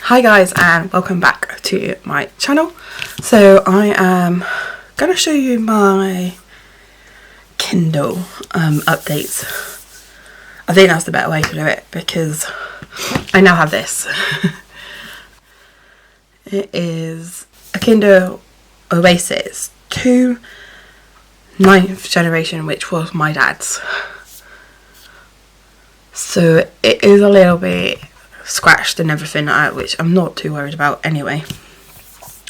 Hi guys, and welcome back to my channel. So I am going to show you my Kindle updates. I think that's the better way to do it because I now have this. It is a Kindle Oasis 2 9th generation, which was my dad's. So it is a little bit scratched and everything like that, which I'm not too worried about anyway.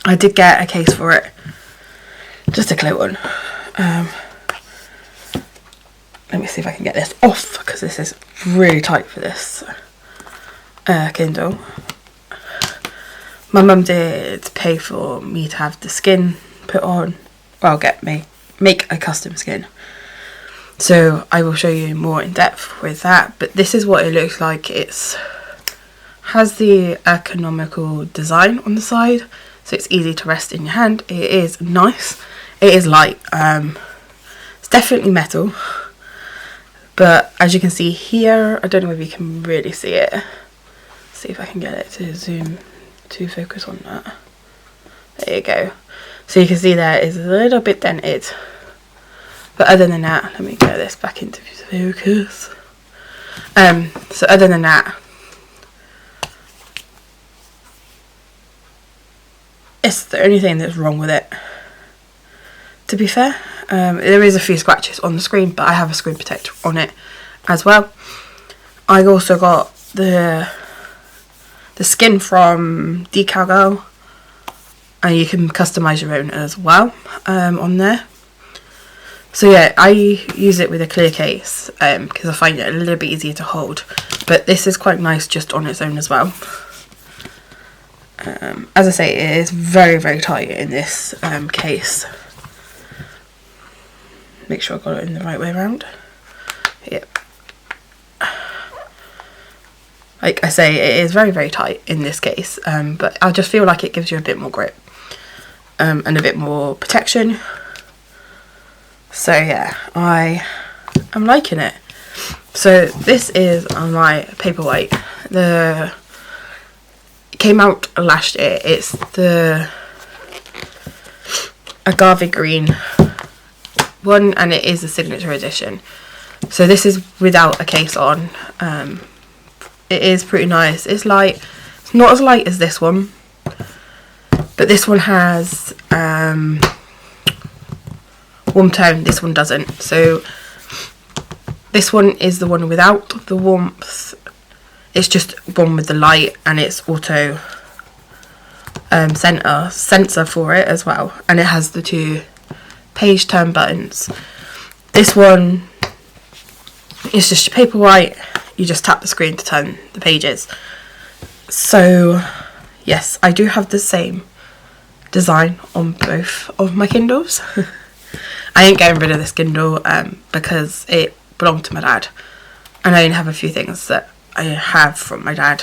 I did get a case for it, just a clear one. Let me see if I can get this off because this is really tight for this Kindle. My mum did pay for me to have the skin put on, well, make a custom skin. So I will show you more in depth with that, but this is what it looks like. It's has the economical design on the side, so it's easy to rest in your hand. It is nice. It is light. It's definitely metal, but as you can see here, I don't know if you can really see it. See if I can get it to zoom to focus on that. There you go. So you can see there is a little bit dented, but other than that, let me get this back into focus. So other than that, it's the only thing that's wrong with it, to be fair. There is a few scratches on the screen, but I have a screen protector on it as well. I also got the skin from Decal Girl, and you can customise your own as well on there. So yeah, I use it with a clear case because I find it a little bit easier to hold, but this is quite nice just on its own as well. As I say, it is very, very tight in this case. Make sure I got it in the right way around. Yep. Like I say, it is very, very tight in this case, but I just feel like it gives you a bit more grip and a bit more protection. So yeah, I am liking it. So this is my Paperwhite. It came out last year. It's the agave green one, and it is the signature edition. So this is without a case on. It is pretty nice. It's light. It's not as light as this one, but this one has warm tone. This one doesn't. So this one is the one without the warmth. It's just one with the light, and it's auto sensor for it as well, and it has the 2 page turn buttons. This one is just your Paperwhite. You just tap the screen to turn the pages. So yes, I do have the same design on both of my Kindles. I ain't getting rid of this Kindle because it belonged to my dad, and I only have a few things that I have from my dad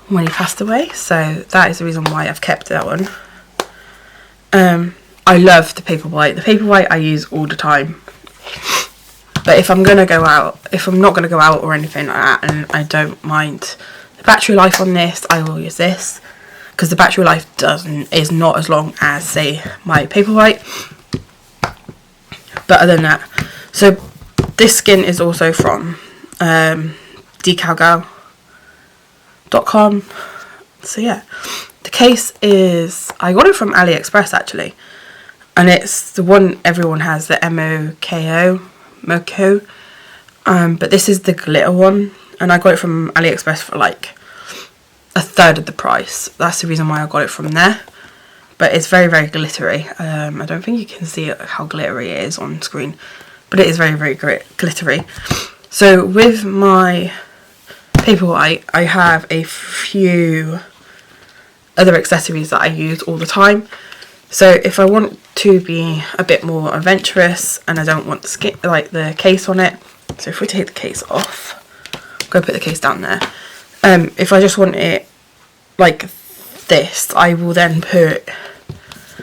when he passed away, so that is the reason why I've kept that one. I love the Paperwhite. The Paperwhite I use all the time, but if I'm gonna go out, if I'm not gonna go out or anything like that, and I don't mind the battery life on this, I will use this because the battery life is not as long as, say, my Paperwhite. But other than that, so this skin is also from decalgal.com. So yeah, the case is, I got it from AliExpress actually, and it's the one everyone has, the MOKO, but this is the glitter one, and I got it from AliExpress for like a third of the price. That's the reason why I got it from there. But it's very, very glittery. I don't think you can see how glittery it is on screen, but it is very, very glittery. So with my Paperwhite, I have a few other accessories that I use all the time. So if I want to be a bit more adventurous and I don't want the case on it, so if we take the case off, I'm going to put the case down there. If I just want it like this, I will then put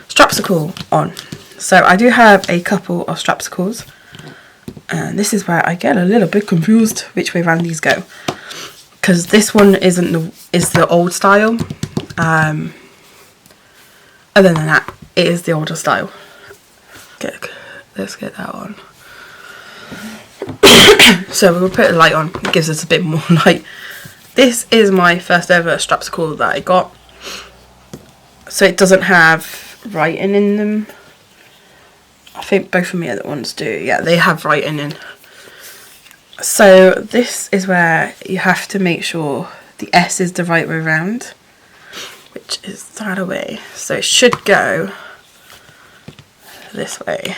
strapsicle on. So I do have a couple of strapsicles, and this is where I get a little bit confused which way around these go, because this one is the old style. Other than that, it is the older style. Let's get that on. So we'll put a light on. It gives us a bit more light. This is my first ever strapsicle that I got. So it doesn't have writing in them. I think both of my other ones do. Yeah, they have writing in. So this is where you have to make sure the S is the right way around, which is that way. So it should go this way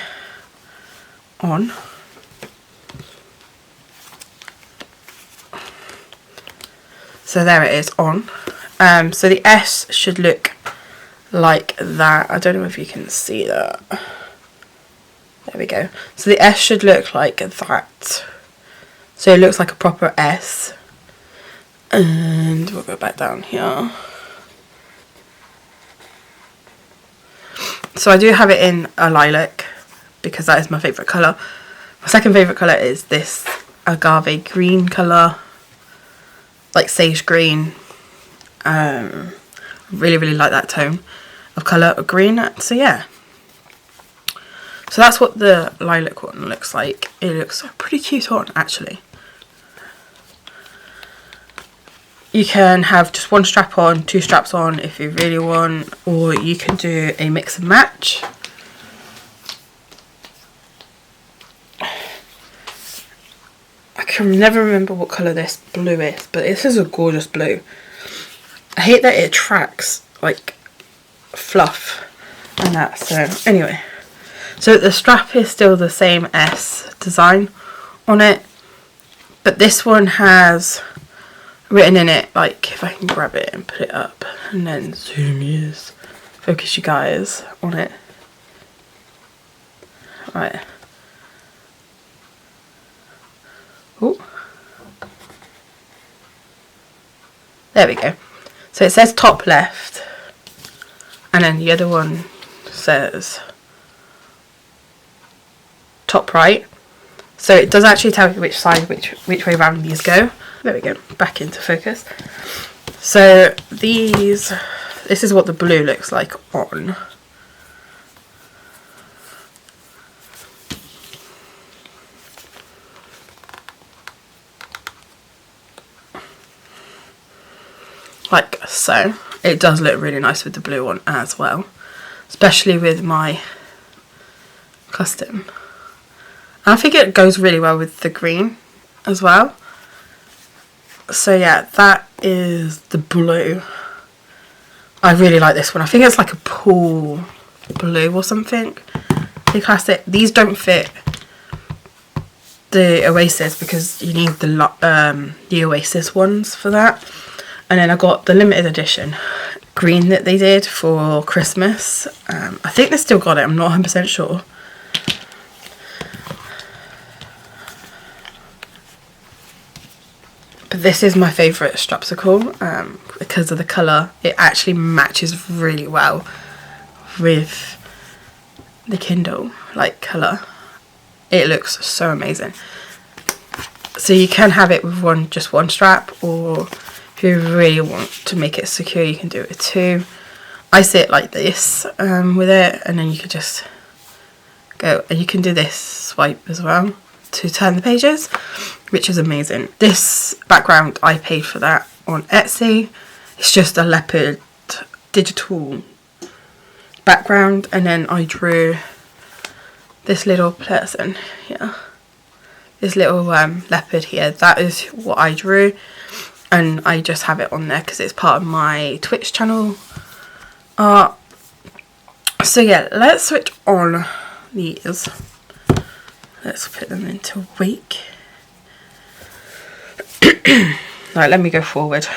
on. So there it is on. So the S should look like that. I don't know if you can see that. There we go. So the S should look like that. So it looks like a proper S. And we'll go back down here. So I do have it in a lilac because that is my favourite colour. My second favourite colour is this agave green colour, like sage green. Really like that tone of colour of green. So yeah. So that's what the lilac one looks like. It looks pretty cute on, actually. You can have just one strap on, two straps on if you really want, or you can do a mix and match. I can never remember what colour this blue is, but this is a gorgeous blue. I hate that it attracts like fluff and that. So anyway, so the strap is still the same S design on it, but this one has written in it, like if I can grab it and put it up and then focus you guys on it. Right. Oh. There we go. So it says top left, and then the other one says top right. So it does actually tell you which side, which way around these go. There we go, back into focus. So this is what the blue looks like on. Like so. It does look really nice with the blue one as well, especially with my custom. And I think it goes really well with the green as well. So yeah, that is the blue. I really like this one. I think it's like a pool blue or something. The classic. These don't fit the Oasis because you need the Oasis ones for that. And then I got the limited edition green that they did for Christmas. I think they still got it. I'm not 100% sure. But this is my favourite strapsicle because of the colour. It actually matches really well with the Kindle colour. It looks so amazing. So you can have it with just one strap, or if you really want to make it secure, you can do it with two. I sit like this with it, and then you can just go, and you can do this swipe as well to turn the pages, which is amazing. This background, I paid for that on Etsy. It's just a leopard digital background, and then I drew this little person here, this little leopard here. That is what I drew, and I just have it on there because it's part of my Twitch channel art. So yeah, let's switch on these. Let's put them into wake. Right, let me go forward.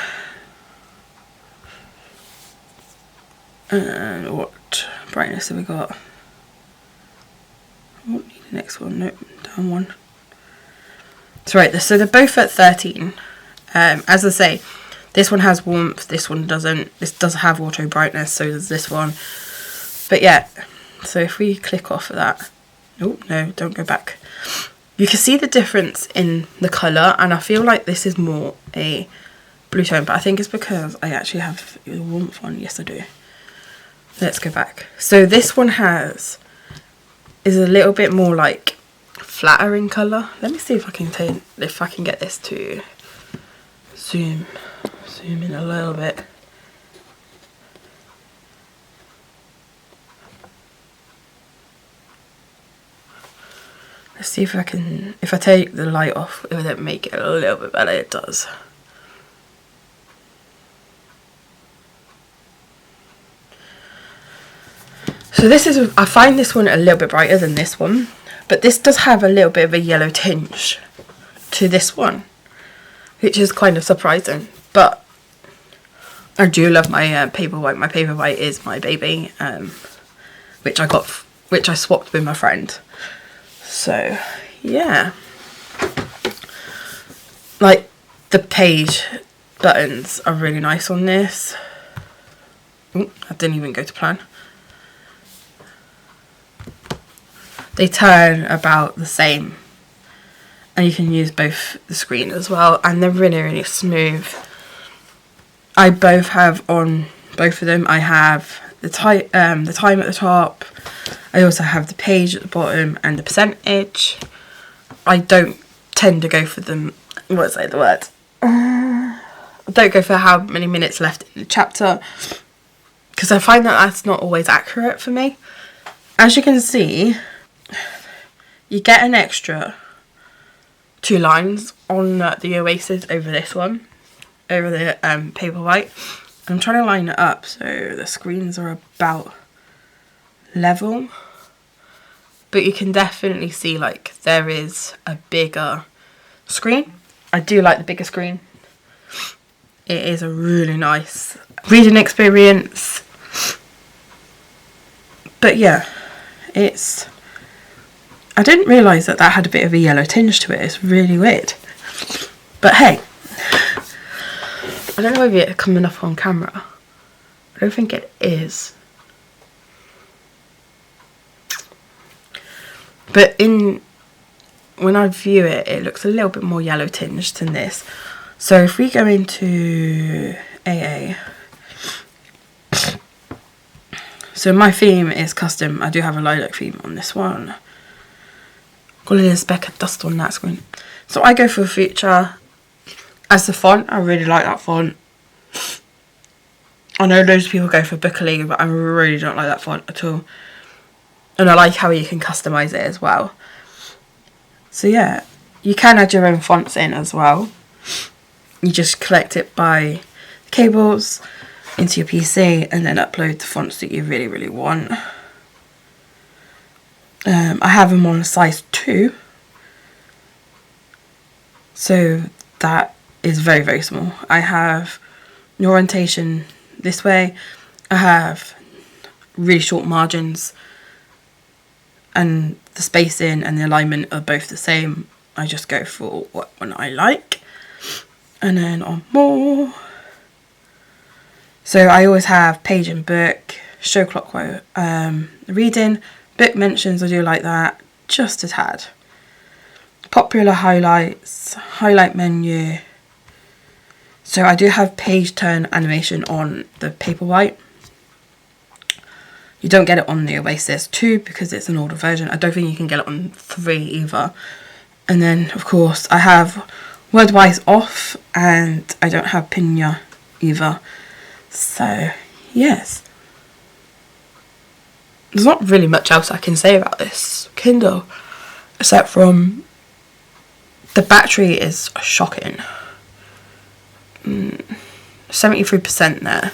And what brightness have we got? Oh, need the next one. Nope, down one. So right, so they're both at 13. As I say, this one has warmth, this one doesn't. This does have auto brightness, so does this one. But yeah, so if we click off of that. Oh, no, don't go back. You can see the difference in the colour, and I feel like this is more a blue tone, but I think it's because I actually have the warmth on. Yes, I do. Let's go back. So this one is a little bit more like flatter in colour. Let me see if I can get this to zoom in a little bit. Let's see if I take the light off, will it make it a little bit better? It does. So I find this one a little bit brighter than this one, but this does have a little bit of a yellow tinge to this one, which is kind of surprising. But I do love my Paperwhite. My Paperwhite is my baby, which I swapped with my friend. So yeah, like the page buttons are really nice on this. Ooh, I didn't even go to plan. They turn about the same, and you can use both the screen as well, and they're really, really smooth. I have on both of them. I have the time at the top. I also have the page at the bottom and the percentage. I don't tend to go for them. What's the word? I don't go for how many minutes left in the chapter, because I find that that's not always accurate for me. As you can see, you get an extra 2 lines on the Oasis over this one, over the Paperwhite. I'm trying to line it up so the screens are about level, but you can definitely see like there is a bigger screen. I do like the bigger screen. It is a really nice reading experience. But yeah, I didn't realise that had a bit of a yellow tinge to it. It's really weird. But hey, I don't know if it's coming up on camera. I don't think it is. But when I view it, it looks a little bit more yellow tinged than this. So if we go into AA, so my theme is custom. I do have a lilac theme on this one. Got a little speck of dust on that screen. So I go for Future. As the font, I really like that font. I know loads of people go for Bookerly, but I really don't like that font at all. And I like how you can customise it as well. So yeah, you can add your own fonts in as well. You just collect it by cables into your PC and then upload the fonts that you really, really want. I have them on a size 2. So that is very, very small. I have the orientation this way. I have really short margins, and the spacing and the alignment are both the same. I just go for what one I like. And then on more, so I always have page and book, show clockwise reading, book mentions. I do like that just a tad. Popular highlights, highlight menu. So I do have page turn animation on the Paperwhite. You don't get it on the Oasis 2 because it's an older version. I don't think you can get it on 3 either. And then, of course, I have word-wise off, and I don't have Pinya either. So, yes. There's not really much else I can say about this Kindle, except from the battery is shocking. 73% there.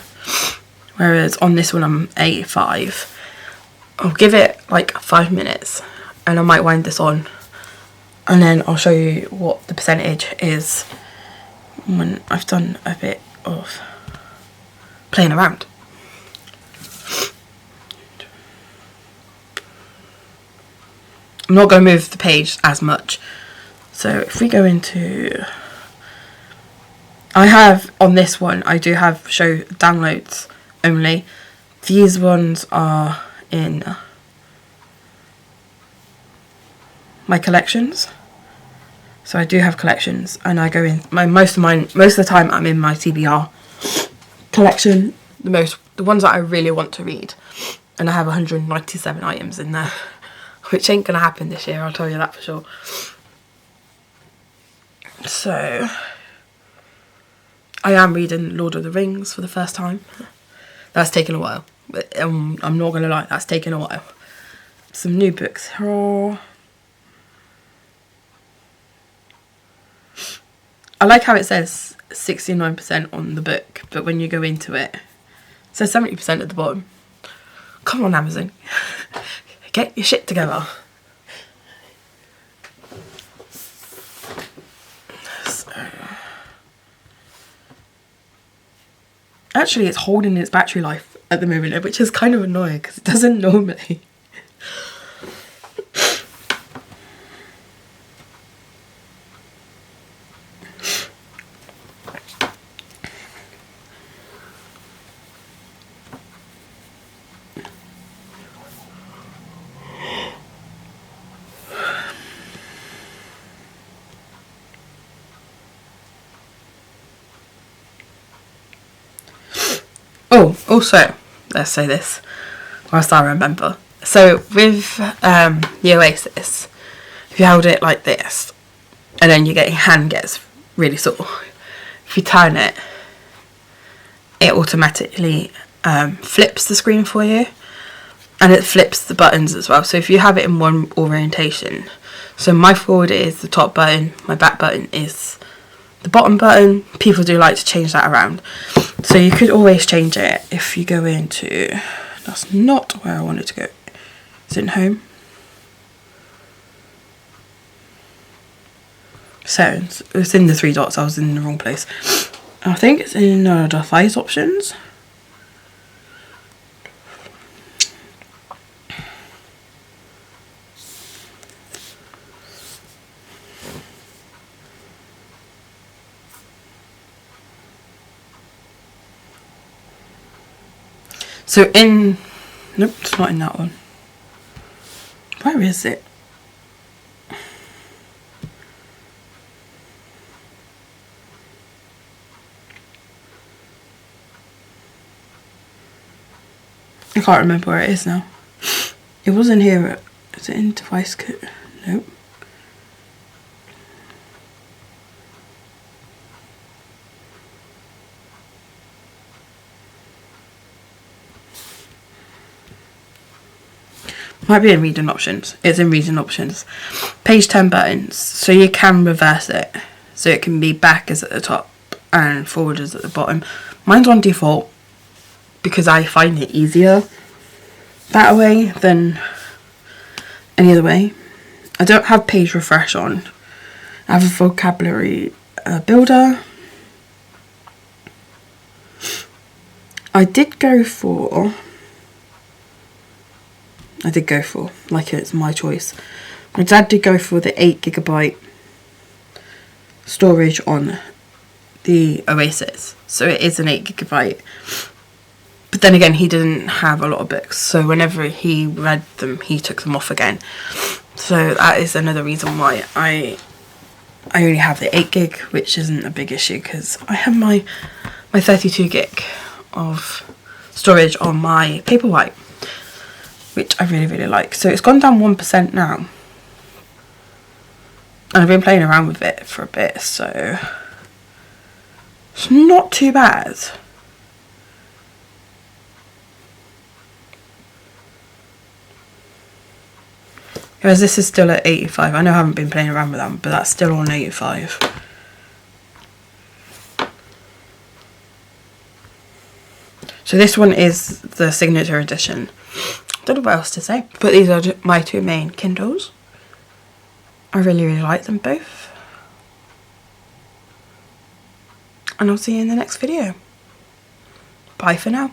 Whereas on this one I'm 85. I'll give it like 5 minutes and I might wind this on, and then I'll show you what the percentage is when I've done a bit of playing around. I'm not going to move the page as much. So if we go into, I have on this one, I do have show downloads only. These ones are in my collections. So I do have collections, and I go in most of the time I'm in my TBR collection, the ones that I really want to read, and I have 197 items in there, which ain't gonna happen this year, I'll tell you that for sure. So I am reading Lord of the Rings for the first time. That's taken a while, but I'm not gonna lie, that's taken a while. Some new books. I like how it says 69% on the book, but when you go into it, it says 70% at the bottom. Come on, Amazon. Get your shit together. So, actually, it's holding its battery life at the moment, which is kind of annoying because it doesn't normally. Oh, also, let's say this whilst I remember. So with the Oasis, if you hold it like this, and then your hand gets really sore, if you turn it, it automatically flips the screen for you, and it flips the buttons as well. So if you have it in one orientation, so my forward is the top button, my back button is the bottom button. People do like to change that around, so you could always change it if you go into, that's not where I wanted to go, is it in home? Settings, it's in the three dots, I was in the wrong place. I think it's in device options. So nope, it's not in that one. Where is it? I can't remember where it is now. It was in here. Is it in device kit? Nope. Might be in reading options. It's in reading options. Page 10 buttons. So you can reverse it. So it can be back is at the top and forward is at the bottom. Mine's on default because I find it easier that way than any other way. I don't have page refresh on. I have a vocabulary builder. I did go for, like it's my choice. My dad did go for the 8GB storage on the Oasis. So it is an 8GB. But then again, he didn't have a lot of books. So whenever he read them, he took them off again. So that is another reason why I only have the 8GB, which isn't a big issue because I have my 32GB of storage on my Paperwhite, which I really, really like. So it's gone down 1% now. And I've been playing around with it for a bit, so it's not too bad. Whereas this is still at 85. I know I haven't been playing around with that, but that's still on 85. So this one is the signature edition. Don't know what else to say. But these are my two main Kindles. I really, really like them both. And I'll see you in the next video. Bye for now.